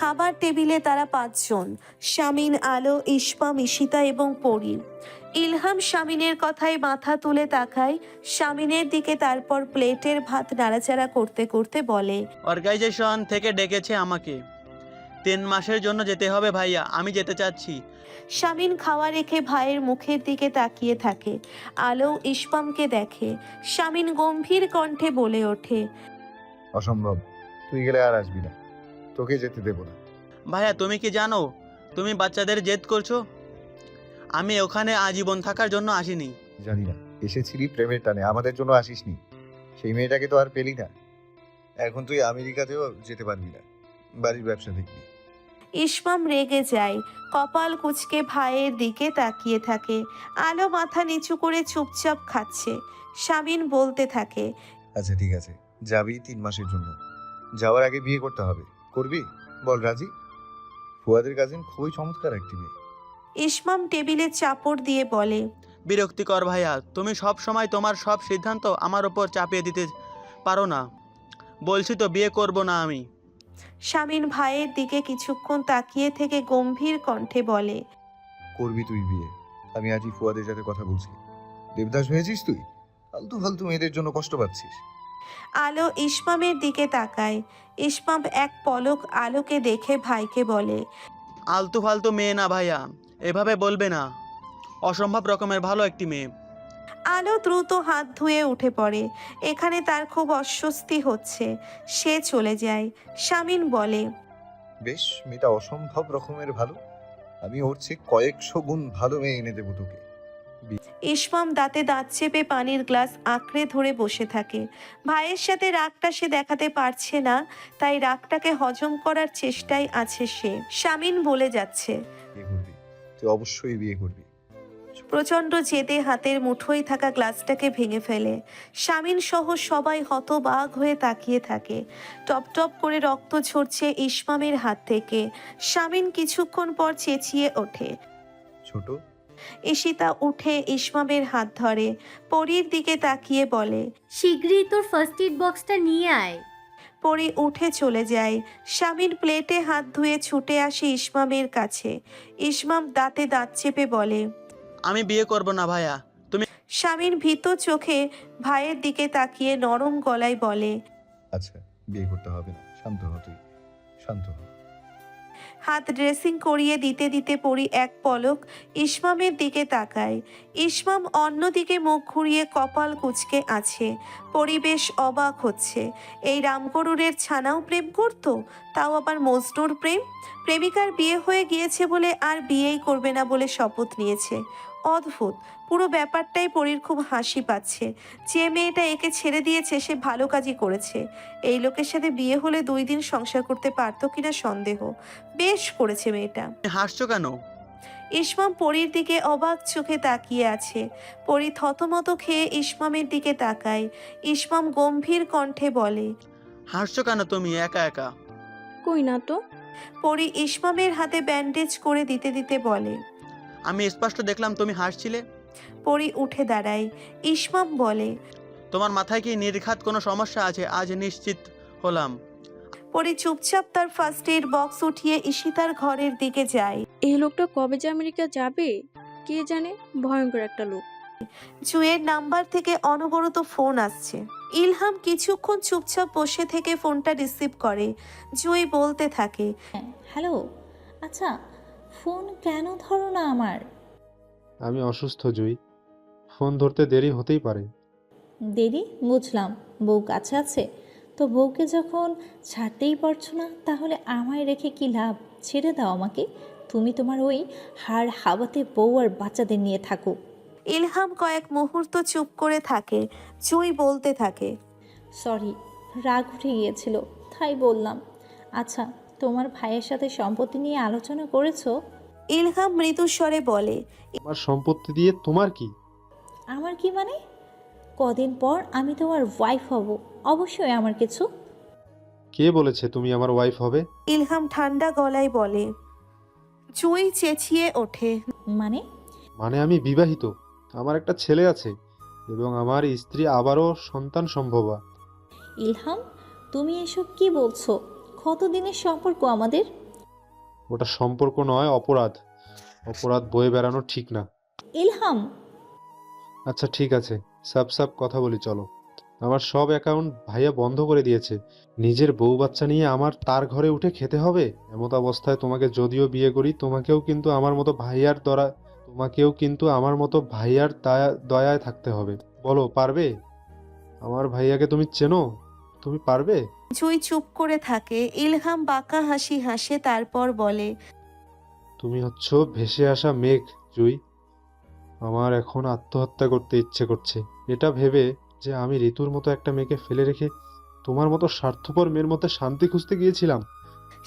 খাবার টেবিলে তারা 5 জন, শামিন, আলো, ইশপাম, ঈশিতা এবং পরি। ইলহাম শামিনের কথায় মাথা তুলে তাকায় শামিনের দিকে, তারপর প্লেটের ভাত নাড়াচাড়া করতে করতে বলে, অর্গানাইজেশন থেকে ডেকেছে আমাকে, 3 মাসের জন্য যেতে হবে ভাইয়া, আমি যেতে চাচ্ছি। শামিন খাওয়া রেখে ভাইয়ের মুখের দিকে তাকিয়ে থাকে। আলো ইশপামকে দেখে। শামিন গম্ভীর কণ্ঠে বলে ওঠে, অসম্ভব, তুই গেলে আর আসবি না, তোকে যেতে দেব না। ভাইয়া তুমি কি জানো তুমি বাচ্চাদের জেদ করছো? আমি ওখানে আজীবন থাকার জন্য আসিনি। জানি না, এসেছিলি প্রেমের টানে, আমাদের জন্য আসিসনি। সেই মেয়েটাকে তো আর পেলি না। এখন তুই আমেরিকাতেও যেতে পারবি না, বাড়ির ব্যবসা দেখবি। ইশপাম রেগে যায়, কপাল কুঁচকে ভাইয়ের দিকে তাকিয়ে থাকে। আলো মাথা নিচু করে চুপচাপ খাচ্ছে। শামিন বলতে থাকে, আচ্ছা ঠিক আছে, যাবি 3 মাসের জন্য। যাওয়ার আগে বিয়ে করতে হবে, করবি? বল রাজি? ফুয়াদের কাজিন খুবই চমৎকার একটি মেয়ে। ইশমাম টেবিলে চাপড় দিয়ে বলে, বিরক্তিকর ভাইয়া, তুমি সব সময় তোমার সব সিদ্ধান্ত আমার ওপর চাপিয়ে দিতে পারো না। বলছি তো বিয়ে করব না আমি। শামিন ভাইয়ের দিকে কিছুক্ষণ তাকিয়ে থেকে গম্ভীর কণ্ঠে বলে, করবি তুই বিয়ে? আমি আজই ফুয়াদের সাথে কথা বলছি। দেবদাস হয়েছিস তুই? ফালতু ফালতু মেয়েদের জন্য কষ্ট পাচ্ছিস। আলো ইশমামের দিকে তাকায়। ইশমাম এক পলক আলোকে দেখে ভাইকে বলে, আলতু ফালতু মেয়ে না ভাইয়া, এভাবে বলবে না। অসম্ভব রকমের ভালো একটি মেয়ে। আলো দ্রুত হাত ধুয়ে উঠে পড়ে। এখানে তার খুব অস্বস্তি হচ্ছে। সে চলে যায়। শামিন বলে, বেশ, মেয়েটা অসম্ভব রকমের ভালো। আমি ওর চেয়ে কয়েকশো গুণ ভালো মেয়ে এনে দেবো তোকে। ইশমাম দাঁতে দাঁত চেপে পানির গ্লাস আঁকড়ে ধরে বসে থাকে। ভাইয়ের সাথে রাগটা সে দেখাতে পারছে না, তাই রাগটাকে হজম করার চেষ্টায় আছে সে। শামিন বলে যাচ্ছে, বিয়ে করবি, তুই অবশ্যই বিয়ে করবি। প্রচণ্ড জেদে হাতের মুঠোয় থাকা গ্লাসটাকে ভেঙে ফেলে। শামিন সহ সবাই হতবাক হয়ে তাকিয়ে থাকে। টপ টপ করে রক্ত ঝরছে ইশমামের হাত থেকে। শামিন কিছুক্ষণ পর চেঁচিয়ে ওঠে। ছোট, ঈশিতা উঠে ইশমামের হাত ধরে। পরীর দিকে তাকিয়ে বলে, শীঘ্রই তোর ফার্স্ট এড বক্সটা নিয়ে আয়। পরী উঠে চলে যায়। শামিন প্লেটে হাত ধুয়ে ছুটে আসে ইশমামের কাছে। ইশমাম দাঁতে দাঁত চেপে বলে, আমি বিয়ে করব না ভাইয়া। তুমি শামিন ভীত চোখে ভাইয়ের দিকে তাকিয়ে নরম গলায় বলে, আচ্ছা বিয়ে করতে হবে না, শান্ত হ তুই, শান্ত হ। হাত ড্রেসিং করিয়ে দিতে দিতে পরি এক পলক ইশমামের দিকে তাকায়। ইশমাম অন্যদিকে মুখ ঘুরিয়ে কপাল কুঁচকে আছে। পরিবেশ অবাক হচ্ছে। এই রামগরুরের ছানাও প্রেম করত, তাও আবার মজনুর প্রেম। প্রেমিকার বিয়ে হয়ে গিয়েছে বলে আর বিয়েই করবে না বলে শপথ নিয়েছে। অদ্ভুত, পুরো ব্যাপারটাই পরীর খুব হাসি পাচ্ছে। যে মেয়েটা একে ছেড়ে দিয়েছে সে ভালো কাজই করেছে। এই লোকের সাথে বিয়ে হলে 2 দিন সংসার করতে পারতো কিনা সন্দেহ। বেশ করেছে মেয়েটা। হাসছো কেন? ইসমাম পরীর দিকে অবাক চোখে তাকিয়ে আছে। পরী থতমত খেয়ে ইসমামের দিকে তাকায়। ইসমাম গম্ভীর কণ্ঠে বলে, হাসছো কেন তুমি একা একা? কই না তো। পরী ইসমামের হাতে ব্যান্ডেজ করে দিতে দিতে বলে। আমি স্পষ্ট দেখলাম তুমি হাসছিলে। পরী উঠে দাঁড়ায়। ইসমাম বলে, তোমার মাথায় কি নির্ঘাত কোনো সমস্যা আছে? আজ নিশ্চিত হলাম। পরী চুপচাপ তার ফার্স্ট এড বক্স উঠিয়ে ঈশিতার ঘরের দিকে যায়। এই লোকটা কবে যে আমেরিকা যাবে কে জানে, ভয়ঙ্কর একটা লোক। জুয়ের নাম্বার থেকে অনবরত ফোন আসছে। ইলহাম কিছুক্ষণ চুপচাপ বসে থেকে ফোনটা রিসিভ করে। জুই বলতে থাকে, হ্যালো, আচ্ছা ফোন কেন ধরো না আমার? আমি অসুস্থ জুই, ফোন ধরতে দেরি হতেই পারে। দেরি বুঝলাম, বউ কাছে আছে তো, বউকে যখন ছাড়তেই পারছো না তাহলে আমায় রেখে কি লাভ? ছেড়ে দাও আমাকে, তুমি তোমার ওই হাড় হাওয়াতে বউ আর বাচ্চাদের নিয়ে থাকো। ইলহাম কয়েক মুহূর্ত চুপ করে থাকে। জুই বলতে থাকে, সরি, রাগ উঠে গিয়েছিল তাই বললাম। আচ্ছা, তোমার ভাইয়ের সাথে সম্পত্তি নিয়ে আলোচনা করেছো? ইলহাম মৃদু স্বরে বলে, আমার সম্পত্তি দিয়ে তোমার কি? আমার কি মানে? কদিন পর আমি তোমার ওয়াইফ হব, অবশ্যই আমার কিছু। কে বলেছে তুমি আমার ওয়াইফ হবে? ইলহাম ঠান্ডা গলায় বলে। জুই চেঁচিয়ে ওঠে, মানে? মানে আমি বিবাহিত, আমার একটা ছেলে আছে এবং আমার স্ত্রী আবারও সন্তান সম্ভবা। ইলহাম, তুমি এসব কি বলছো? কতদিনের সম্পর্ক আমাদের? ওটা সম্পর্ক নয়, অপরাধ। অপরাধ বয়ে বেড়ানো ঠিক না। ইলহাম, আচ্ছা ঠিক আছে, সাব সাব কথা বলি চলো। আমার সব অ্যাকাউন্ট ভাইয়া বন্ধ করে দিয়েছে। নিজের বউ বাচ্চা নিয়ে আমার তার ঘরে উঠে খেতে হবে? এমত অবস্থায় তোমাকে যদিও বিয়ে করি, তোমাকেও কিন্তু আমার মতো ভাইয়ার দয়ায় থাকতে হবে। বলো, পারবে? আমার ভাইয়াকে তুমি চেনো? তুমি পারবে? জুই চুপ করে থাকে। ইলহাম বাঁকা হাসি হাসে, তারপর বলে, তুমি হচ্ছ ভেসে আসা মেঘ, জুই। আমার এখন আত্মহত্যা করতে ইচ্ছে করছে, এটা ভেবে যে আমি ঋতুর মতো একটা মেয়েকে ফেলে রেখে তোমার মতো স্বার্থপর মেয়ের মধ্যে শান্তি খুঁজতে গিয়েছিলাম।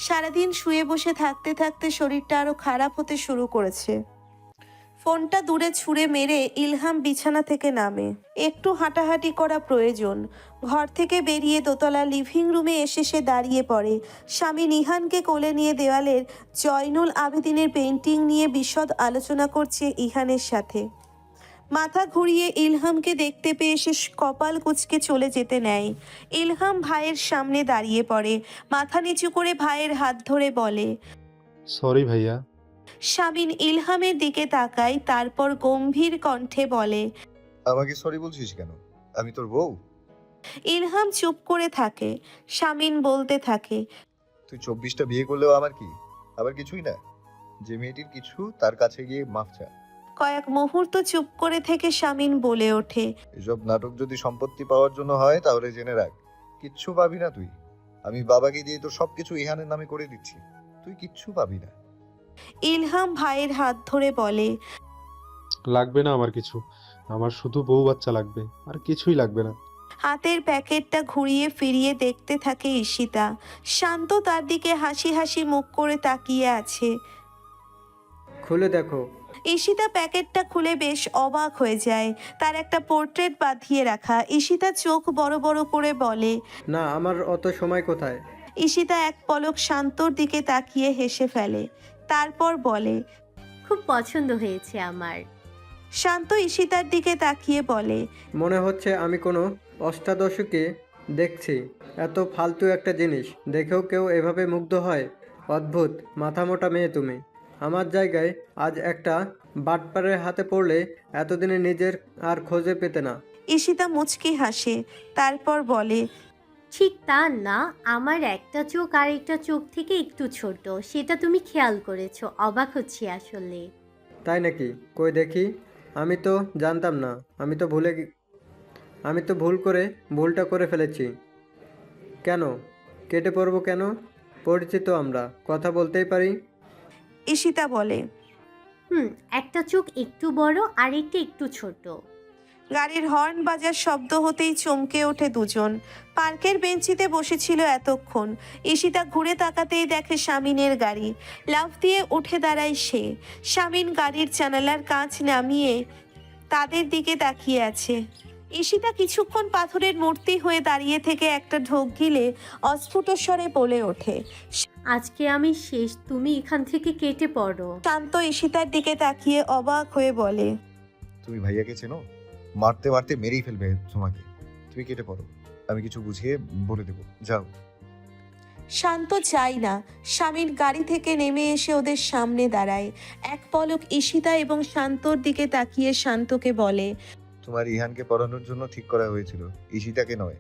সারাদিন শুয়ে বসে থাকতে থাকতে শরীরটা আরো খারাপ হতে শুরু করেছে। ফোনটা দূরে ছুঁড়ে মেরে ইলহাম বিছানা থেকে নামে। একটু হাঁটাহাঁটি করা প্রয়োজন। ঘর থেকে বেরিয়ে দোতলা লিভিং রুমে এসে সে দাঁড়িয়ে পড়ে। স্বামী নিহানকে কোলে নিয়ে দেওয়ালের জয়নুল আবেদিনের পেন্টিং নিয়ে বিশদ আলোচনা করছে ইহানের সাথে। মাথা ঘুরিয়ে ইলহামকে দেখতে পেয়ে সে কপাল কুঁচকে চলে যেতে নেয়। ইলহাম ভাইয়ের সামনে দাঁড়িয়ে পড়ে, মাথা নিচু করে ভাইয়ের হাত ধরে বলে। সরি ভাইয়া। শামিন ইলহামের দিকে তাকায়, তারপর গম্ভীর কণ্ঠে বলে, আমাকে সরি বলছিস কেন? আমি তোর বউ। ইলহাম চুপ করে থাকে। শামিন বলতে থাকে, তুই 24টা বিয়ে করলেও আমার কি? আবার কিছুই না। যে মেয়েটির কিছু, তার কাছে গিয়ে মাফ চা। কয়েক মুহূর্ত চুপ করে থেকে শামিন বলে ওঠে, এসব নাটক যদি সম্পত্তি পাওয়ার জন্য হয় তাহলে জেনে রাখ, কিচ্ছু পাবি না তুই। আমি বাবাকে দিয়ে তোর সবকিছু ইহানের নামে করে দিচ্ছি, তুই কিচ্ছু পাবি না। ইলহাম ভাইয়ের হাত ধরে বলে, লাগবে না আমার কিছু, আমার শুধু বউ বাচ্চা লাগবে, আর কিছুই লাগবে না। হাতের প্যাকেটটা ঘুরিয়ে ফিরিয়ে দেখতে থাকে ঈশিতা। শান্ত তার দিকে হাসি হাসি মুখ করে তাকিয়ে আছে। খুলে দেখো। ঈশিতা প্যাকেটটা খুলে বেশ অবাক হয়ে যায়। তার একটা পোর্ট্রেট বাঁধিয়ে রাখা। ঈশিতা চোখ বড় বড় করে বলে, না, আমার অত সময় কোথায়। ঈশিতা এক পলক শান্তর দিকে তাকিয়ে হেসে ফেলে, তারপর বলে, খুব পছন্দ হয়েছে আমার। শান্ত ঈশিতার দিকে তাকিয়ে বলে, মনে হচ্ছে আমি কোনো অষ্টাদশকে দেখছি। এত ফালতু একটা জিনিস দেখেও কেউ এভাবে মুগ্ধ হয়? অদ্ভুত মাথামোটা মেয়ে তুমি। আমার জায়গায় আজ একটা বাটপারের হাতে পড়লে এতদিনে নিজের আর খোঁজে পেতে না। ঈশিতা মুচকি হাসে, তারপর বলে, ঠিক তা না, আমার একটা চোখ আর একটা চোখ থেকে একটু ছোট, সেটা তুমি খেয়াল করেছো। অবাক হচ্ছি আসলে। তাই নাকি? কই দেখি। আমি তো জানতাম না। আমি তো ভুলটা করে ফেলেছি। কেন কেটে পড়বো কেন? পরিচিত, আমরা কথা বলতেই পারি। ঈশিতা বলে, একটা চোখ একটু বড় আর একটা একটু ছোট। গাড়ির হর্ন বাজার শব্দ হতেই চমকে ওঠে দুজন। পার্কের বেঞ্চিতে বসেছিল এতক্ষণ। ঈশিতা ঘুরে তাকাতেই দেখে শামিনের গাড়ি। লাফ দিয়ে উঠে দাঁড়ায় সে। শামিন গাড়ির জানালার কাঁচ নামিয়ে তাদের দিকে তাকিয়ে আছে। ঈশিতা কিছুক্ষণ পাথরের মূর্তি হয়ে দাঁড়িয়ে থেকে একটা ঢোক গিলে অস্ফুট স্বরে বলে ওঠে, আজকে আমি শেষ, তুমি এখান থেকে কেটে পড়ো। শান্ত ঈশিতার দিকে তাকিয়ে অবাক হয়ে বলে, তুমি ভাইয়াকে চেনো? মারতে মারতে মেরেই ফেলবে তোমাকে। তুমি কেটে পড়ো, আমি কিছু বুঝিয়ে বলে দেবো, যাও। শান্ত চাই না। স্বামীর গাড়ি থেকে নেমে এসে ওদের সামনে দাঁড়ায়। এক পলক ঈশিতা এবং শান্তর দিকে তাকিয়ে শান্তকে বলে, তোমার ইহানকে পড়ানোর জন্য ঠিক করা হয়েছিল, ঈশিতাকে নয়।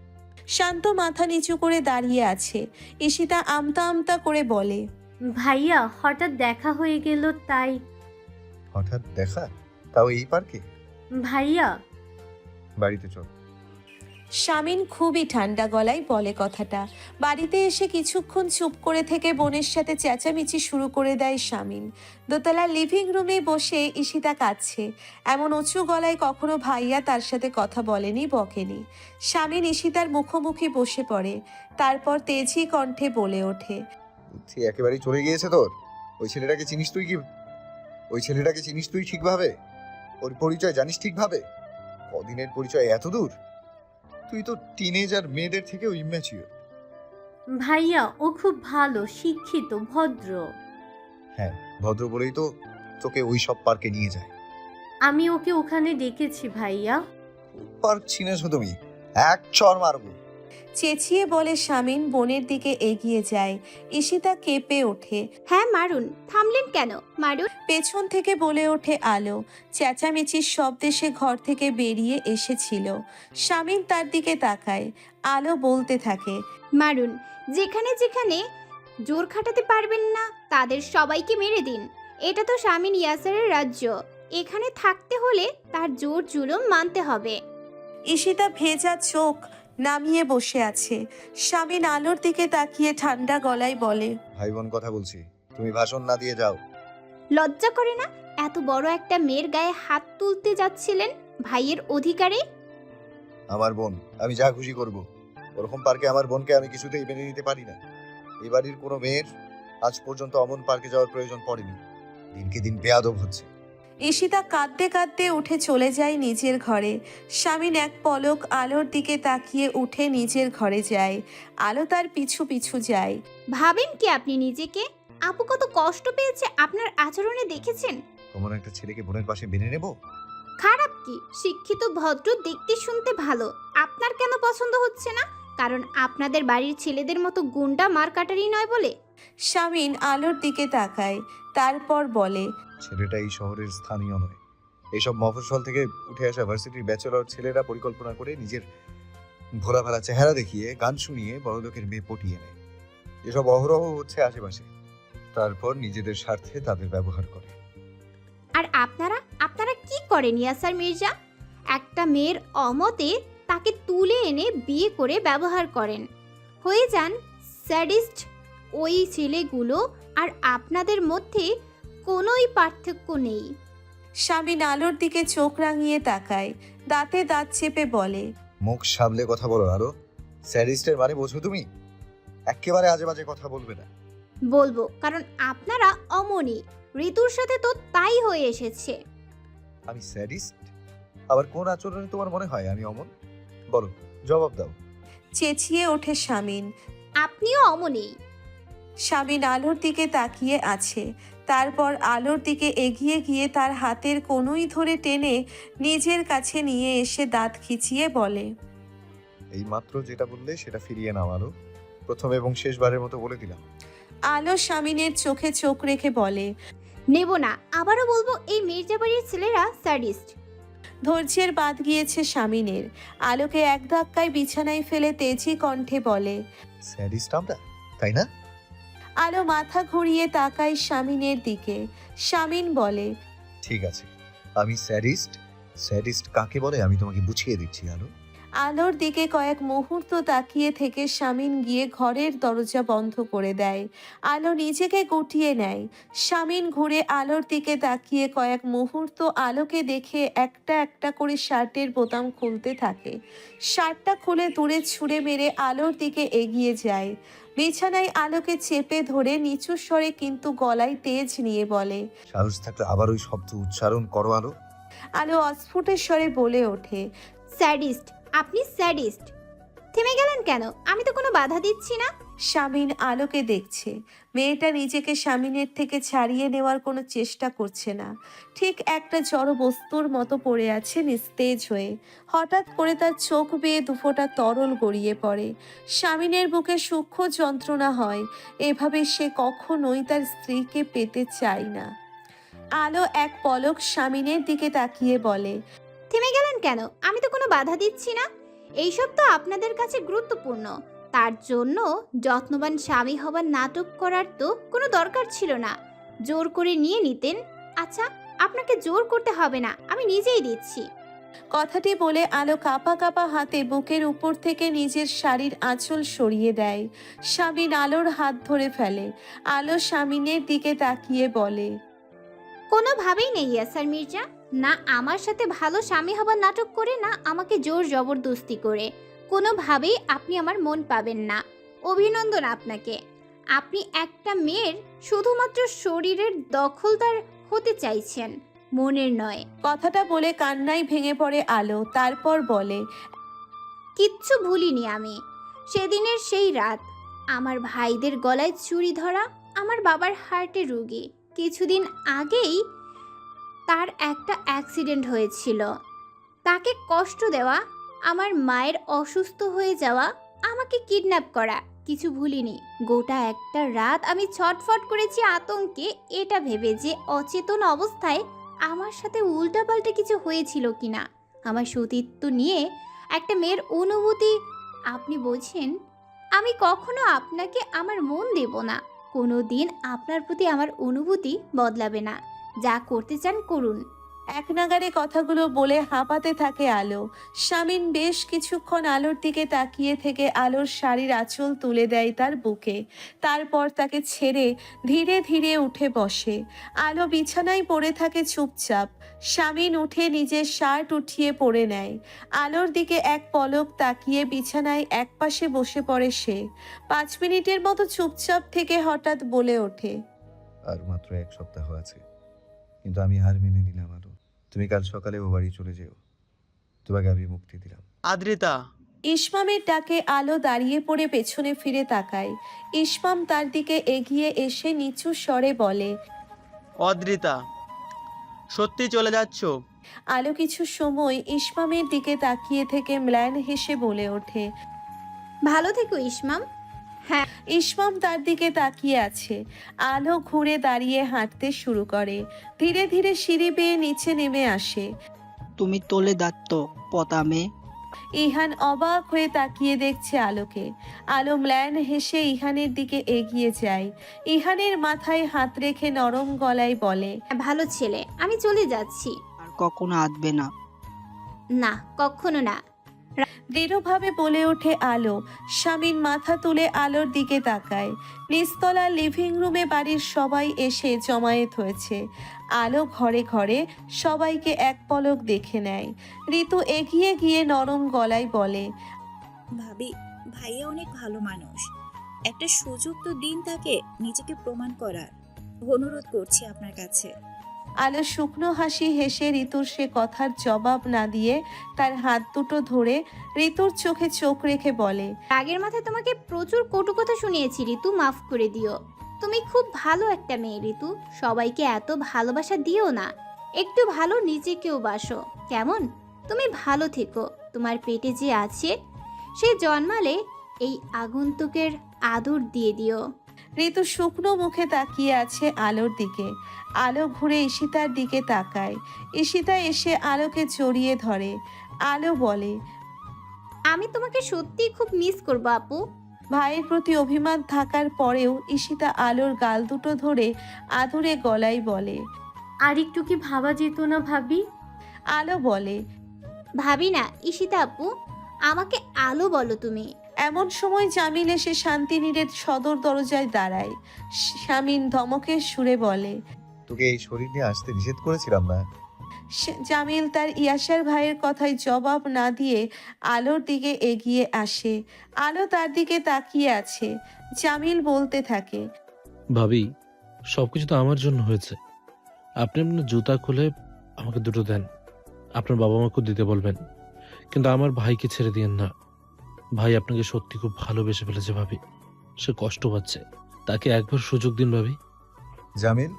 শান্ত মাথা নিচু করে দাঁড়িয়ে আছে। ঈশিতা আমতা আমতা করে বলে, ভাইয়া, হঠাৎ দেখা হয়ে গেল তাই। হঠাৎ দেখা? তাও এই পার্কে? ভাইয়া, বাড়িতে চল। শামিন খুবই ঠান্ডা গলায় বলে কথাটা। বাড়িতে এসে কিছুক্ষণ চুপ করে থেকে বোনের সাথে চেঁচামেচি শুরু করে দেয় শামিন। দোতলা লিভিং রুমে বসে ঈশিতা কাঁদছে। এমন উঁচু গলায় কখনো ভাইয়া তার সাথে কথা বলেনি, বকেনি। শামিন ঈশিতার মুখোমুখি বসে পড়ে, তারপর তেজি কণ্ঠে বলে ওঠে, বুদ্ধি একেবারেই চলে গিয়েছে তোর। ওই ছেলেটাকে চিনিস তুই কি? ওই ছেলেটাকে চিনিস তুই ঠিকভাবে? ওর পরিচয় জানিস ঠিকভাবে? কদিনের পরিচয় এত দূর? তুই তো টিনেজার মেয়েদের থেকেও ইম্যাচিওর। ভাইয়া, ও খুব ভালো, শিক্ষিত, ভদ্র। হ্যাঁ, ভদ্র বলেই তো তোকে ওই সব পার্কে নিয়ে যায়। আমি ওকে ওখানে ডেকেছি ভাইয়া। পার্ক চিনেছো তুমি? এক চড় মারবো। চেঁচিয়ে বলে শামিন বোনের দিকে এগিয়ে যায়। ঈশিতা কেঁপে ওঠে। হ্যাঁ মারুন, থামলেন কেন? মারুন। পেছন থেকে বলে ওঠে আলো। চেঁচামেচির শব্দে সে ঘর থেকে বেরিয়ে এসেছিল। শামিন তার দিকে তাকায়। আলো বলতে থাকে, মারুন, যেখানে যেখানে জোর খাটাতে পারবেন না তাদের সবাইকে মেরে দিন। এটা তো শামিন ইয়াসারের রাজ্য, এখানে থাকতে হলে তার জোর জুলুম মানতে হবে। ঈশিতা ভেজা চোখ নামিয়ে বসে আছে। শামিন আলোর দিকে তাকিয়ে ঠান্ডা গলায় বলে, ভাই বোন কথা বলছি, তুমি ভাষণ না দিয়ে যাও। লজ্জা করে না? এত বড় একটা মেয়ের গায়ে হাত তুলতে যাচ্ছিলেন ভাইয়ের অধিকারে? আমার বোন, আমি যা খুশি করব। ওরকম পার্কে আমার বোনকে আমি কিছুতেই মেনে নিতে পারি না। এই বাড়ির কোনো মেয়ের আজ পর্যন্ত অমন পার্কে যাওয়ার প্রয়োজন পড়েনি। দিনকে দিন বেয়াদব হচ্ছে। ঈশিতা কাঁদতে কাঁদতে উঠে চলে যায় নিজের ঘরে। শামিন এক পলক আলোর দিকে তাকিয়ে উঠে নিজের ঘরে যায়। আলো তার পিছু পিছু যায়। ভাবেন কি আপনি নিজেকে? আপু কত কষ্ট পেয়েছে আপনার আচরণে দেখেছেন? তোমার একটা ছেলেকে বোনের পাশে মেনে নেব? খারাপ কি? শিক্ষিত ভদ্র, দেখতে শুনতে ভালো। আপনার কেন পছন্দ হচ্ছে না? কারণ আপনাদের বাড়ির ছেলেদের মতো গুন্ডা মার কাটারি নয় বলে? শামিন আলোর দিকে তাকায়, তারপর বলে, ছেলেটা এই শহরের স্থানীয় নয়। এইসব মফস্বল থেকে উঠে আসা ভার্সিটির ব্যাচেলর ছেলেরা পরিকল্পনা করে নিজের ভোলাভালা চেহারা দেখিয়ে গান শুনিয়ে বড়লোকের মেয়ে পটিয়ে নেয়। এসব অহরহ হচ্ছে আশেপাশে। তারপর নিজেদের স্বার্থে তাদের ব্যবহার করে। আর আপনারা আপনারা কি করেন ইয়াসার মির্জা? একটা মেয়ের অমতে তাকে তুলে এনে বিয়ে করে ব্যবহার করেন। হয়ে যান স্যাডিস্ট। ওই ছেলেগুলো আর আপনাদের মধ্যে কোনোই পার্থক্য নেই। শামিন আলোর দিকে চোখ রাঙিয়ে তাকায়, দাঁতে দাঁত চেপে বলে, মুখ সামলে কথা বলো আরো। স্যাডিস্টের মানে বোঝো তুমি? একেবারে আজে বাজে কথা বলবে না। বলবো, কারণ আপনারা অমনি। ঋতুর সাথে তো তাই হয়ে এসেছে। আমি স্যাডিস্ট? আবার কোন আচরণে তোমার মনে হয় আমি অমন? বলো, জবাব দাও। চেঁচিয়ে ওঠে শামিন। আপনিও অমনি। শামিন আলোর দিকে তাকিয়ে আছে। তারপর আলোর দিকে এগিয়ে গিয়ে তার হাতের কনুই ধরে টেনে নিজের কাছে নিয়ে এসে দাঁত খিচিয়ে বলে, এই মাত্র যেটা বললে সেটা ফিরিয়ে নাও আলো। প্রথম এবং শেষবারের মতো বলে দিলাম। আলো শামিনের চোখে চোখ রেখে বলে, নেব না। আবারও বলবো, এই মির্জাবাড়ির ছেলেরা স্যাডিস্ট। ধৈর্যের বাঁধ গিয়েছে শামিনের। আলোকে এক ধাক্কায় বিছানায় ফেলে তেজি কণ্ঠে বলে, স্যাডিস্ট আমরা, তাই না? আলো মাথা ঘুরিয়ে তাকায় শামিনের দিকে। শামিন বলে, ঠিক আছে, আমি স্যাডিস্ট। স্যাডিস্ট কাকে বলে আমি তোমাকে বুঝিয়ে দিচ্ছি আলো। আলোর দিকে কয়েক মুহূর্ত তাকিয়ে থেকে শামিন গিয়ে ঘরের দরজা বন্ধ করে দেয়। আলো নিজেকে গুটিয়ে নেয়। শামিন ঘুরে আলোর দিকে তাকিয়ে কয়েক মুহূর্ত আলোকে দেখে একটা একটা করে শার্টের বোতাম খুলতে থাকে। শার্টটা খুলে দূরে ছুঁড়ে মেরে আলোর দিকে এগিয়ে যায়। বিছানায় আলোকে চেপে ধরে নিচু স্বরে কিন্তু গলায় তেজ নিয়ে বলে, সাহস থাকলে আবার ওই শব্দ উচ্চারণ করো আলো। আলো অস্ফুটের স্বরে বলে ওঠে, স্যাডিস্ট, আপনি স্যাডিস্ট। থেমে গেলেন কেন? আমি তো কোনো বাধা দিচ্ছি না। শামিন আলোকে দেখছে। মেয়েটা নিজেকে শামিনের থেকে ছাড়িয়ে নেওয়ার কোনো চেষ্টা করছে না। ঠিক একটা জড় বস্তুর মতো পড়ে আছে নিস্তেজ হয়ে। হঠাৎ করে তার চোখ বেয়ে দুফোঁটা তরল গড়িয়ে পড়ে। শামিনের বুকে সূক্ষ্ম যন্ত্রণা হয়। এভাবে সে কখনোই তার স্ত্রীকে পেতে চায় না। আলো এক পলক শামিনের দিকে তাকিয়ে বলে, থেমে গেলেন কেন? আমি তো কোনো বাধা দিচ্ছি না। এইসব তো আপনাদের কাছে গুরুত্বপূর্ণ। তার জন্য যত্নবান স্বামী হবার নাটক করার তো কোনো দরকার ছিল না। জোর করে নিয়ে নিতেন। আচ্ছা, আপনাকে জোর করতে হবে না, আমি নিজেই দিচ্ছি। কথাটি বলে আলো কাঁপা কাঁপা হাতে বুকের উপর থেকে নিজের শাড়ির আঁচল সরিয়ে দেয়। শামিন আলোর হাত ধরে ফেলে। আলো শামিনের দিকে তাকিয়ে বলে, কোনোভাবেই নেই ইয়াসার মির্জা। না আমার সাথে ভালো স্বামী হবার নাটক করে, না আমাকে জোর জবরদস্তি করে। কোনোভাবেই আপনি আমার মন পাবেন না। অভিনন্দন আপনাকে। আপনি একটা মেয়ের শুধুমাত্র শরীরের দখলদার হতে চাইছেন, মনের নয়। কথাটা বলে কান্নায় ভেঙে পড়ে আলো। তারপর বলে, কিচ্ছু ভুলিনি আমি। সেদিনের সেই রাত, আমার ভাইদের গলায় চুরি ধরা, আমার বাবার হার্টে রোগী। কিছুদিন আগেই তার একটা অ্যাক্সিডেন্ট হয়েছিল। তাকে কষ্ট দেওয়া, আমার মায়ের অসুস্থ হয়ে যাওয়া, আমাকে কিডন্যাপ করা, কিছু ভুলিনি। গোটা একটা রাত আমি ছটফট করেছি আতঙ্কে, এটা ভেবে যে অচেতন অবস্থায় আমার সাথে উল্টাপাল্টা কিছু হয়েছিল কিনা। আমার সতীত্ব নিয়ে একটা মেয়ের অনুভূতি আপনি বোঝেন। আমি কখনো আপনাকে আমার মন দেব না, কোনো দিন আপনার প্রতি আমার অনুভূতি বদলাবে না। যা করতে চান করুন। এক নাগাড়ে কথাগুলো বলে হাঁপাতে থাকে আলো। শামিন বেশ কিছুক্ষণ আলোর দিকে তাকিয়ে থেকে আলোর শাড়ির আঁচল তুলে দেয় তার বুকে। তারপর তাকে ছেড়ে ধীরে ধীরে উঠে বসে। আলো বিছানায় পড়ে থাকে চুপচাপ। শামিন উঠে নিজের শার্ট উঠিয়ে পরে নেয়। আলোর দিকে এক পলক তাকিয়ে বিছানায় একপাশে বসে পড়ে সে। 5 মিনিটের মতো চুপচাপ থেকে হঠাৎ বলে ওঠে, আর মাত্র 1 সপ্তাহ আছে, কিন্তু আমি হার মেনে নিলাম আলো। তুমি কাল সকালে ও বাড়ি চলে যেও, তোমাকে আমি মুক্তি দিলাম। আদ্রিতা। ইসমামের ডাকে আলো দাঁড়িয়ে পড়ে পেছনে ফিরে তাকায়। ইসমাম তার দিকে এগিয়ে এসে নিচু স্বরে বলে, অদ্রিতা, সত্যি চলে যাচ্ছ? আলো কিছু সময় ইসমামের দিকে তাকিয়ে থেকে ম্লান হেসে বলে ওঠে। ভালো থেকো ইসমাম। ইসমাম তার দিকে তাকিয়ে আছে। আলো ঘুরে দাঁড়িয়ে হাঁটতে শুরু করে। ধীরে ধীরে সিঁড়ি বেয়ে নিচে নেমে আসে। তুমি তোলে দাত্ত পতামে। ইহান অবাক হয়ে তাকিয়ে দেখছে আলোকে। আলো ম্লান হেসে ইহানের দিকে এগিয়ে যায়। ইহানের মাথায় হাত রেখে নরম গলায় বলে, ভালো ছেলে, আমি চলে যাচ্ছি। আর কখনো আসবে না। না, কখনো না। দৃঢ়ভাবে বলে ওঠে আলো। শামিন মাথা তুলে আলোর দিকে তাকায়। নিচতলা লিভিং রুমে বাড়ির সবাই এসে জমায়েত হয়েছে। আলো ঘরে ঘরে সবাইকে এক পলক দেখে নেয়। ঋতু এগিয়ে গিয়ে নরম গলায় বলে, ভাবি, ভাইয়া অনেক ভালো মানুষ, একটা সুযোগ তো দিন তাকে নিজেকে প্রমাণ করার। অনুরোধ করছি আপনার কাছে। আলো শুকনো হাসি হেসে ঋতুর সে কথার জবাব না দিয়ে তার হাত দুটো ধরে ঋতুর চোখে চোখ রেখে বলে, রাগের মাথায় তোমাকে প্রচুর কটু কথা শুনিয়েছি ঋতু, মাফ করে দিও। তুমি খুব ভালো একটা মেয়ে ঋতু, সবাইকে এত ভালোবাসা দিও না। একটু ভালো নিজেকেও বাসো, কেমন? তুমি ভালো থেকো। তোমার পেটে যে আছে সে জন্মালে এই আগন্তুকের আদর দিয়ে দিও। ঋতু শুকনো মুখে তাকিয়ে আছে আলোর দিকে। আলো ঘুরে ঈশিতার দিকে তাকায়। ঈশিতা এসে আলোকে জড়িয়ে ধরে। আলো বলে, আমি তোমাকে সত্যিই খুব মিস করবো আপু। ভাইয়ের প্রতি অভিমান থাকার পরেও ঈশিতা আলোর গাল দুটো ধরে আদুরে গলায় বলে, আর একটু কি ভাবা যেত না ভাবি? আলো বলে, ভাবি না ঈশিতা আপু, আমাকে আলো বলো তুমি। এমন সময় জামিল এসে শান্তিনীরের সদর দরজায় দাঁড়ায়। শামিন ধমকের সুরে বলে, তোকে এই শরীর নিয়ে আসতে নিষেধ করেছিলাম না? জামিল তার ইয়াসার ভাইয়ের কথায় জবাব না দিয়ে আলোর দিকে এগিয়ে আসে। আলো তার দিকে তাকিয়ে আছে। জামিল বলতে থাকে, ভাবি, সবকিছু তো আমার জন্য হয়েছে। আপনি আপনার জুতা খুলে আমাকে দুটো দেন, আপনার বাবা মাকেও দিতে বলবেন, কিন্তু আমার ভাইকে ছেড়ে দিয়েন না। ভাই আপনাকে সত্যি খুব ভালোবেসে ফেলেছে ভাবি, সে কষ্ট পাচ্ছে, তাকে একবার সুযোগ দিন ভাবি। জামিল,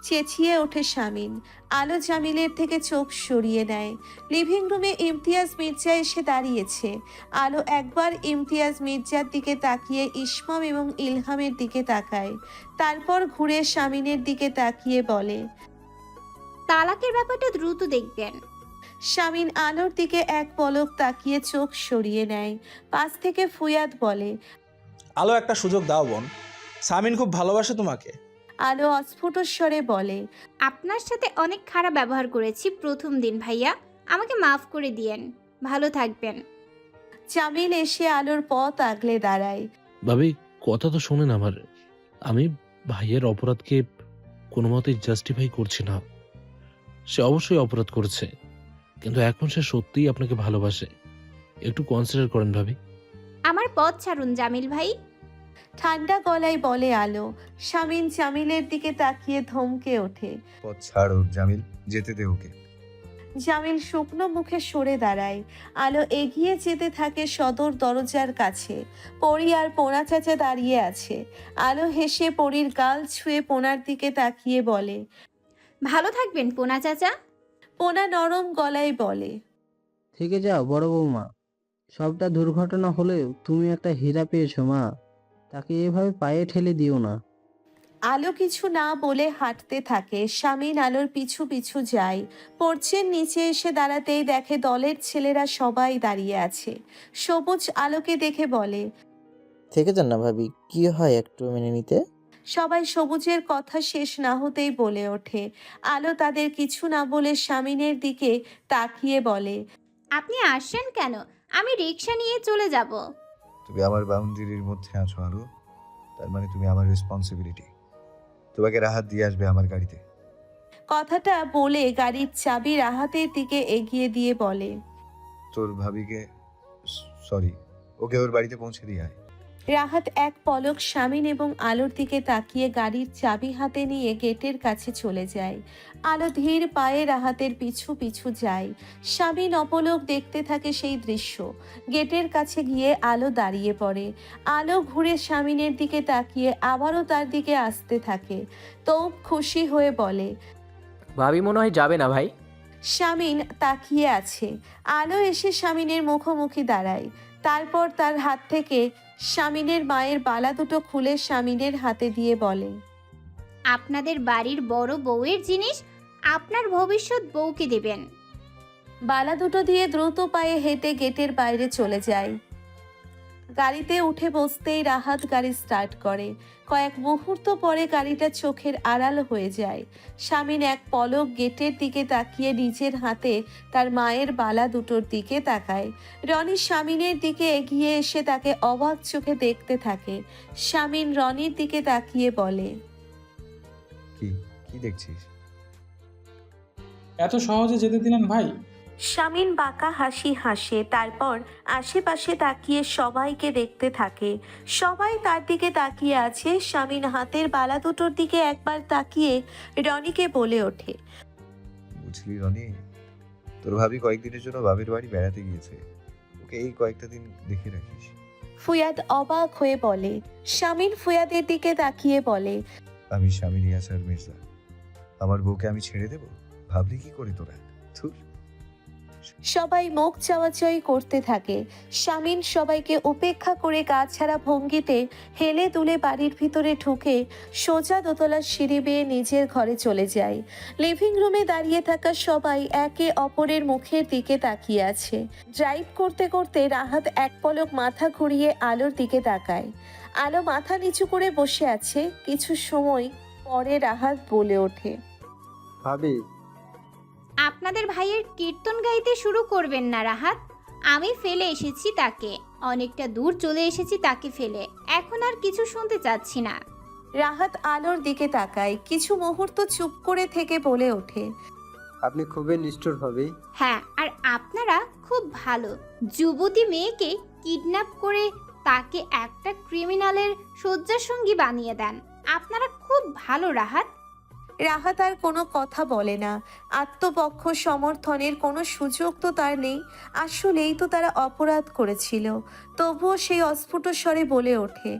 চেঁচিয়ে ওঠে শামিন। আলো জামিলের থেকে চোখ সরিয়ে নেয়। লিভিং রুমে ইমতিয়াজ মির্জা এসে দাঁড়িয়েছে। আলো একবার ইমতিয়াজ মির্জার দিকে তাকিয়ে ইসমাম এবং ইলহামের দিকে তাকায়। তারপর ঘুরে শামিনের দিকে তাকিয়ে বলে, তালাকের ব্যাপারটা দ্রুত দেখবেন। শামিন আলোর দিকে এক পলক তাকিয়ে চোখ সরিয়ে নেয়। পাশ থেকে ফুয়াদ বলে, আলো, একটা সুযোগ দাও বোন, সামিন খুব ভালোবাসে তোমাকে। আলো অস্ফুট স্বরে বলে, আপনার সাথে অনেক খারাপ ব্যবহার করেছি প্রথম দিন ভাইয়া, আমাকে মাফ করে দিয়েন। ভালো থাকবেন। জামিল এসে আলোর পথ আগলে দাঁড়ায়। ভাবি, কথা তো শোনেন আমার। আমি ভাইয়ের অপরাধকে কোনো মতেই জাস্টিফাই করছি না। সে অবশ্যই অপরাধ করেছে, কিন্তু এখন সে সত্যিই আপনাকে ভালোবাসে। একটু কনসিডার করেন ভাবি। আমার পথ ছাড়ুন জামিল ভাই। ঠান্ডা গলায় বলে আলো। শামিন জামিলের দিকে তাকিয়ে ধমকে ওঠে। পথ ছাড় ওর জামিল, যেতে দে ওকে। জামিল শুকনো মুখে সরে দাঁড়ায়। আলো এগিয়ে যেতে থাকে সদর দরজার কাছে। পরি আর পোনা চাচা দাঁড়িয়ে আছে। আলো হেসে পরির গাল ছুঁয়ে পোনার দিকে তাকিয়ে বলে, ভালো থাকবেন পোনা চাচা। পোনা নরম গলায় বলে, থেকে যাও বড় বৌমা, সবটা দুর্ঘটনা হলেও তুমি একটা হীরা পেয়েছো মা। তাকে এভাবে পায়ে ঠেলে দিও না। আলো কিছু না বলে হাঁটতে থাকে। স্বামীন আলোর পিছু পিছু যায়। পর্চের নিচে এসে দাঁড়াতেই দেখে দলের ছেলেরা সবাই দাঁড়িয়ে আছে। সবুজ আলোকে দেখে বলে, থেকে যান না ভাবি, কি হয় একটু মেনে নিতে। সবাই সবুজের কথা শেষ না হতেই বলে ওঠে। আলো তাদের কিছু না বলে স্বামীনের দিকে তাকিয়ে বলে, আপনি আসছেন কেন? আমি রিক্সা নিয়ে চলে যাব। তুমি আমার বাউন্ডারির মধ্যে আছো আলো, তার মানে তুমি আমার রেসপন্সিবিলিটি। তোমাকে রাহাত দিয়ে আসবে আমার গাড়িতে। কথাটা বলে গাড়ির চাবি রাহাতের দিকে এগিয়ে দিয়ে বলে, তোর ভাবিকে, সরি, ওকে ওর বাড়িতে পৌঁছে দিয়ে আয়। রাহাত এক পলক স্বামীন এবং আলোর দিকে তাকিয়ে গাড়ির চাবি হাতে নিয়ে গেটের কাছে চলে যায়। আলো ধীর পায়ে রাহাতের পিছু পিছু যায়। স্বামীন অপলক দেখতে থাকে সেই দৃশ্য। গেটের কাছে গিয়ে আলো দাঁড়িয়ে পড়ে। আলো ঘুরে স্বামীনের দিকে তাকিয়ে আবারও তার দিকে আসতে থাকে। তৌব খুশি হয়ে বলে, ভাবি মনে হয় যাবে না ভাই। স্বামীন তাকিয়ে আছে। আলো এসে স্বামীনের মুখোমুখি দাঁড়ায়। তারপর তার হাত থেকে স্বামীনের মায়ের বালা দুটো খুলে স্বামীনের হাতে দিয়ে বলে, আপনাদের বাড়ির বড় বউয়ের জিনিস আপনার ভবিষ্যৎ বউকে দেবেন। বালা দুটো দিয়ে দ্রুত পায়ে হেঁটে গেটের বাইরে চলে যায়। গাড়িতে উঠে বসতেই রাহাত গাড়ি স্টার্ট করে। কয়েক মুহূর্ত পরে গাড়িটা চোখের আড়াল হয়ে যায়। স্বামীন এক পলক গেটের দিকে তাকিয়ে নিজের হাতে তার মায়ের বালা দুটোর দিকে তাকায়। রনি স্বামীনের দিকে এগিয়ে এসে তাকে অবাক চোখে দেখতে থাকে। স্বামীন রনির দিকে তাকিয়ে বলে, কি কি দেখছিস? এত সহজে যেতে দিলেন ভাই? স্বামীন বাঁকা হাসি হাসে। তারপর আশেপাশে তাকিয়ে সবাইকে দেখতে থাকে। সবাই তার দিকে তাকিয়ে আছে। স্বামীন হাতের বালা দুটোর দিকে একবার তাকিয়ে রনিকে বলে ওঠে, বুঝলি রনি, তোর ভাবি কয়েকদিনের জন্য বাবির বাড়ি বেড়াতে গিয়েছে। ওকে এই কয়েকটা দিন দেখে রাখিস। ফুয়াদ অবাক হয়ে বলে। স্বামীন ফুয়াদের দিকে তাকিয়ে বলে, আমি স্বামী ইয়াসার মির্জা, আমার বউকে আমি ছেড়ে দেব? ভাবলি কি করে তোরা? ধুর। সবাই মুখ চাওয়াচাই করতে থাকে। স্বামীন সবাইকে উপেক্ষা করে গা ছাড়া ভঙ্গিতে হেলে দুলে বাড়ির ভিতরে ঢুকে সোজা দোতলার সিঁড়ি বেয়ে নিজের ঘরে চলে যায়। লিভিং রুমে দাঁড়িয়ে থাকা সবাই একে অপরের মুখের দিকে তাকিয়ে আছে। ড্রাইভ করতে করতে রাহাত এক পলক মাথা ঘুরিয়ে আলোর দিকে তাকায়। আলো মাথা নিচু করে বসে আছে। কিছু সময় পরে রাহাত বলে ওঠে, ভাবি, আপনাদের ভাইয়ের কীর্তন গাইতে শুরু করবেন না রাহাত। আমি ফেলে এসেছি তাকে, অনেকটা দূর চলে এসেছি তাকে ফেলে। এখন আর কিছু শুনতে চাচ্ছি না। রাহাত আলোর দিকে তাকায়। কিছু মুহূর্ত চুপ করে থেকে বলে ওঠে, আপনি খুবই নিষ্ঠুর ভাবি। হ্যাঁ, আর আপনারা খুব ভালো। যুবতী মেয়েকে কিডন্যাপ করে তাকে একটা ক্রিমিনালের শয্যাসঙ্গী বানিয়ে দেন। আপনারা খুব ভালো রাহাত। রাহাত আর কোনো কথা বলে না। আত্মপক্ষ সমর্থনের কোনো সুযোগ তো তার নেই। আসলেই তো তারা অপরাধ করেছিল। তবুও সেই অস্ফুট স্বরে বলে ওঠে,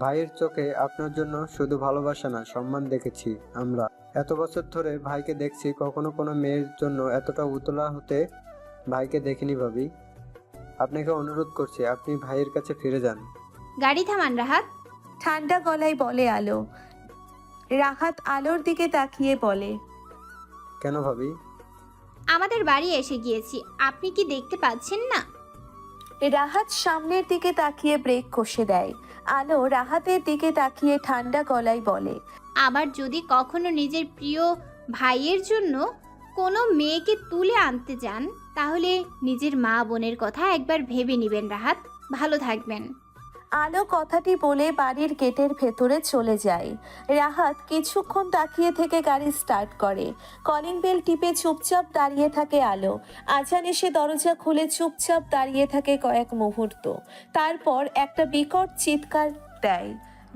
ভাইয়ের চোখে আপনার জন্য শুধু ভালোবাসা না, সম্মান দেখেছি আমরা। এত বছর ধরে ভাইকে দেখছি, কখনো কোনো মেয়ের জন্য এতটা উতলা হতে ভাইকে দেখিনি ভাবি। আপনাকে অনুরোধ করছি, আপনি ভাইয়ের কাছে ফিরে যান। গাড়ি থামান রাহাত। ঠান্ডা গলায় বলে আলো। রাহাত আলোর দিকে তাকিয়ে বলে, কেন ভাবি? আমাদের বাড়ি এসে গিয়েছি, আপনি কি দেখতে পাচ্ছেন না? রাহাত সামনের দিকে তাকিয়ে ব্রেক কষে দেয়। আলো রাহাতের দিকে তাকিয়ে ঠান্ডা গলায় বলে, আবার যদি কখনো নিজের প্রিয় ভাইয়ের জন্য কোনো মেয়েকে তুলে আনতে যান, তাহলে নিজের মা বোনের কথা একবার ভেবে নেবেন রাহাত। ভালো থাকবেন। আলো কথাটি বলে বাড়ির গেটের ভেতরে চলে যায়। রাহাত কিছুক্ষণ তাকিয়ে থেকে গাড়ি স্টার্ট করে। কলিং বেল টিপে চুপচাপ দাঁড়িয়ে থাকে আলো। আজান এসে দরজা খুলে চুপচাপ দাঁড়িয়ে থাকে কয়েক মুহূর্ত। তারপর একটা বিকট চিৎকার দেয়।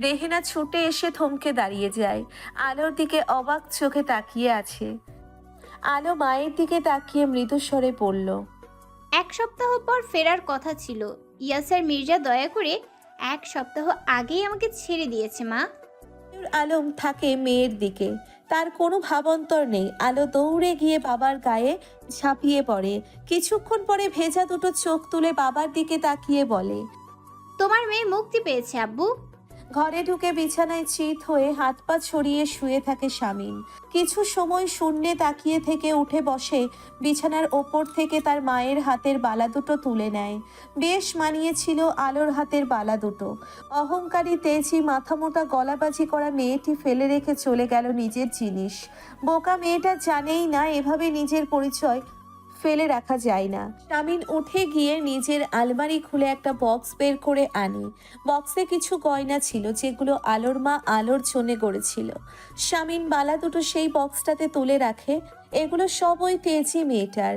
রেহেনা ছুটে এসে থমকে দাঁড়িয়ে যায়। আলোর দিকে অবাক চোখে তাকিয়ে আছে। আলো মায়ের দিকে তাকিয়ে মৃদুস্বরে বলল, 1 সপ্তাহ পর ফেরার কথা ছিল। ইয়াসার মির্জা দয়া করে 1 সপ্তাহ আগেই আমাকে ছেড়ে দিয়েছে মা। আলম থাকে মেয়ের দিকে, তার কোনো ভাবান্তর নেই। আলো দৌড়ে গিয়ে বাবার গায়ে ঝাঁপিয়ে পড়ে। কিছুক্ষণ পরে ভেজা দুটো চোখ তুলে বাবার দিকে তাকিয়ে বলে, তোমার মেয়ে মুক্তি পেয়েছে আব্বু। ঘরে ঢুকে বিছানায় চিত হয়ে হাত পা ছড়িয়ে শুয়ে থাকে শামীম। কিছু সময় শূন্যে তাকিয়ে থেকে উঠে বসে, বিছানার ওপর থেকে তার মায়ের হাতের বালা দুটো তুলে নেয়। বেশ মানিয়েছিল আলোর হাতের বালা দুটো। অহংকারী তেজি মাথামোটা গলাবাজি করা মেয়েটি ফেলে রেখে চলে গেল নিজের জিনিস। বোকা মেয়েটা জানেই না এভাবে নিজের পরিচয় ফেলে রাখা যায় না। শামীম উঠে গিয়ে নিজের আলমারি খুলে একটা বক্স বের করে আনে। বক্সে কিছু গয়না ছিল যেগুলো আলোর মা আলোর জন্য গড়েছিল। শামীম বালা দুটো সেই বক্সটাতে তুলে রাখে। এগুলো সব ওই তেজি মেয়েটার।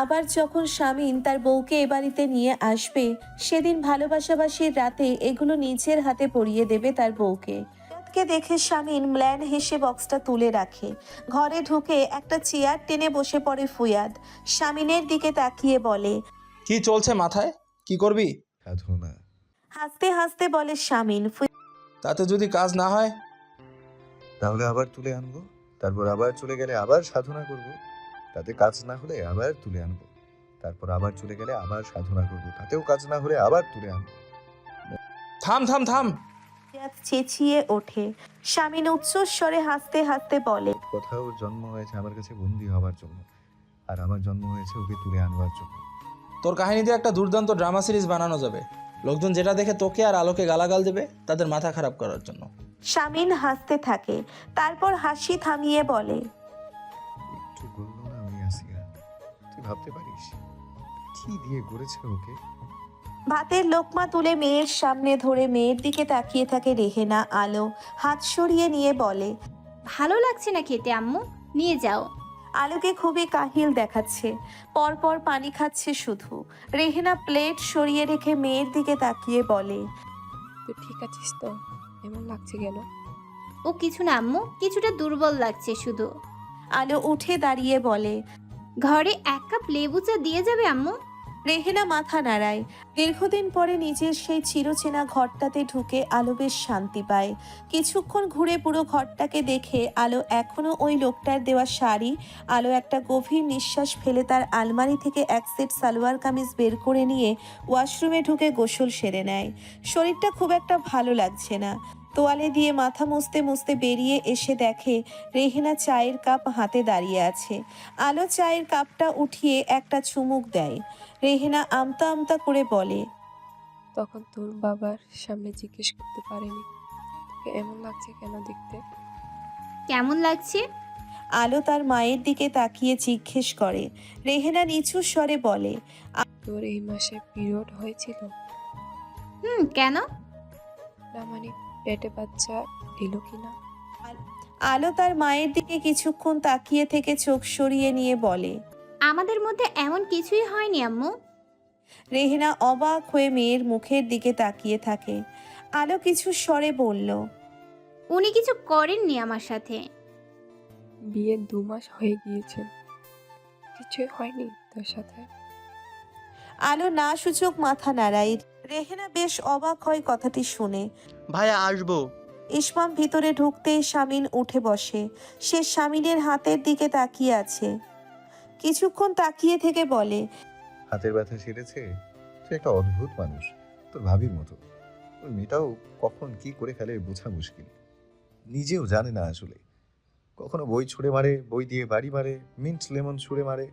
আবার যখন শামীম তার বউকে এ বাড়িতে নিয়ে আসবে, সেদিন ভালোবাসাবাসির রাতে এগুলো নিজের হাতে পরিয়ে দেবে তার বউকে। দেখে শামীম ম্ল্যান হেসে বক্সটা তুলে রাখে। ঘরে ঢুকে একটা চেয়ার টেনে বসে পড়ে ফুয়াদ। শামীমের দিকে তাকিয়ে বলে, কি চলছে মাথায়? কি করবি? সাধনা। হাসতে হাসতে বলে শামীম। তাতে যদি কাজ না হয়? তাহলে আবার তুলে আনবো, তারপর আবার চলে গেলে আবার সাধনা করব। তাতে কাজ না হলে আবার তুলে আনবো, তারপর আবার চলে গেলে আবার সাধনা করব। তাতেও কাজ না হলে আবার তুলে আনবো। থাম থাম থাম! চেঁচিয়ে ওঠে। শামীম উচ্চস্বরে হাসতে হাসতে বলে, কোথাও ওর জন্ম হয়েছে আমার কাছে বন্দি হবার জন্য, আর আমার জন্ম হয়েছে ওকে তুলে আনবার জন্য। তোর কাহিনী দিয়ে একটা দুর্দান্ত ড্রামা সিরিজ বানানো যাবে। লোকজন যেটা দেখে তোকে আর আলোকে গালাগাল দেবে তাদের মাথা খারাপ করার জন্য। শামীম হাসতে থাকে, তারপর হাসি থামিয়ে বলে, একটু বললো না ওই আসিয়া, তুই ভাবতে পারিস কি দিয়ে গড়েছে ওকে? ভাতের লোকমা তুলে মেয়ের সামনে ধরে মেয়ের দিকে তাকিয়ে থাকে রেহেনা। আলো হাত সরিয়ে নিয়ে বলে, ভালো লাগছে না খেতে আম্মু, নিয়ে যাও। আলোকে খুবই কাহিল দেখাচ্ছে, পরপর পানি খাচ্ছে শুধু। রেহেনা প্লেট সরিয়ে রেখে মেয়ের দিকে তাকিয়ে বলে, তুই ঠিক আছিস তো? এমন লাগছে কেন? ও কিছু না আম্মু, কিছুটা দুর্বল লাগছে শুধু। আলো উঠে দাঁড়িয়ে বলে, ঘরে এক কাপ লেবু চা দিয়ে যাবে আম্মু? রেহেনা মাথা নাড়ায়। দীর্ঘদিন পরে নিজের সেই চিরচেনা ঘরটাতে ঢুকে আলো বেশ শান্তি পায়। কিছুক্ষণ ঘুরে পুরো ঘরটাকে দেখে আলো এখনো ওই লোকটার দেওয়া শাড়ি। আলো একটা গভীর নিঃশ্বাস ফেলে তার আলমারি থেকে এক সেট সালোয়ার কামিজ বের করে নিয়ে ওয়াশরুমে ঢুকে গোসল সেরে নেয়। শরীরটা খুব একটা ভালো লাগছে না। তোয়ালে দিয়ে মাথা মুছতে মুছতে বেরিয়ে এসে দেখে রেহেনা চায়ের কাপ হাতে দাঁড়িয়ে আছে। আলো চায়ের কাপটা উঠিয়ে একটা চুমুক দেয়। রেহেনা আমতা আমতা করে বলে, তখন তোর বাবার সামনে জিজ্ঞেস করতে পারিনি তোকে এমন লাগছে কেন দেখতে? কেমন লাগছে? আলো তার মায়ের দিকে তাকিয়ে জিজ্ঞেস করে। রেহেনা নিচু স্বরে বলে, তোর এই মাসে পিরিয়ড হয়েছিল? কেন? না মানে পেটে বাচ্চা এলো কিনা? আলো তার মায়ের দিকে কিছুক্ষণ তাকিয়ে থেকে চোখ সরিয়ে নিয়ে বলে, আমাদের মধ্যে এমন কিছুই হয়নি আম্মু। রেহেনা অবাক হয়ে মেয়ের মুখের দিকে তাকিয়ে থাকে। আলো কিছু স্বরে বলল, উনি কিছু করেননি আমার সাথে। বিয়ে 2 মাস হয়ে গিয়েছে, কিছুই হয়নি তোর সাথে? আলো না সূচক মাথা নাড়ায়। রেহেনা বেশ অবাক হয় কথাটি শুনে। ভাইয়া আসবো। ইসমাম ভিতরে ঢুকতেই শামীম উঠে বসে। সে শামীমের হাতের দিকে তাকিয়ে আছে। কিছুক্ষণ তাকিয়ে থেকে বলে, হাতের ব্যথা সেরেছে? তুই একটা অদ্ভুত মানুষ, তোর ভাবির মতো। ওই মেয়েটাও কখন কি করে ফেলে বোঝা মুশকিল। নিজেও জানে না আসলে। কখনো বই ছুঁড়ে মারে, বই দিয়ে বাড়ি মারে, মিন্ট লেমন ছুঁড়ে মারে,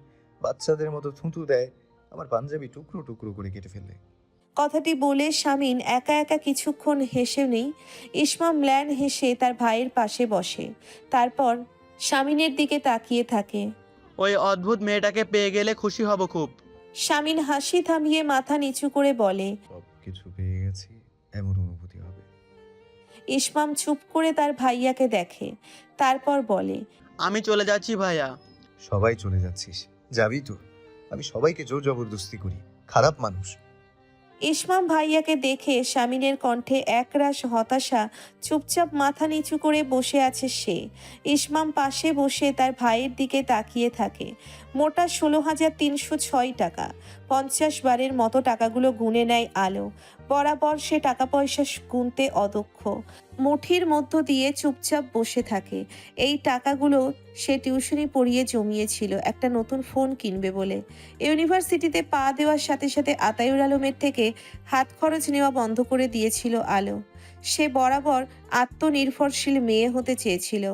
বাচ্চাদের মতো থুতু দেয়, আমার পাঞ্জাবি টুকরো টুকরো করে কেটে ফেলে। কথাটি বলে শামীম একা একা কিছুক্ষণ হেসে নেই। ইসমাম ম্ল্যান হেসে তার ভাইয়ের পাশে বসে, তারপর শামীমের দিকে তাকিয়ে থাকে। ওই অদ্ভুত মেয়েটাকে পেয়ে গেলে খুশি হব খুব। শামীম হাসি থামিয়ে মাথা নিচু করে বলে, সব কিছু পেয়ে গেছি এমন অনুভূতি হবে। ইসমাম চুপ করে তার ভাইয়াকে দেখে, তারপর বলে, আমি চলে যাচ্ছি ভাইয়া। সবাই চলে যাচ্ছিস? যাবি তো? আমি সবাইকে জোর জবরদস্তি করি, খারাপ মানুষ। ইসমাম ভাইয়াকে দেখে শামীমের কণ্ঠে একরাশ হতাশা। চুপচাপ মাথা নিচু করে বসে আছে সে। ইসমাম পাশে বসে তার ভাইয়ের দিকে তাকিয়ে থাকে। মোটা 16,306 টাকা। 50 বারের মতো টাকাগুলো গুনে নেয় আলো। বরাবর সে টাকা পয়সা গুনতে অদক্ষ। মুঠির মধ্য দিয়ে চুপচাপ বসে থাকে। এই টাকাগুলো সে টিউশনি পড়িয়ে জমিয়েছিল একটা নতুন ফোন কিনবে বলে। ইউনিভার্সিটিতে পা দেওয়ার সাথে সাথে আতায়ুর আলমের থেকে হাত খরচ নেওয়া বন্ধ করে দিয়েছিল আলো। সে বরাবর আত্মনির্ভরশীল মেয়ে হতে চেয়েছিল।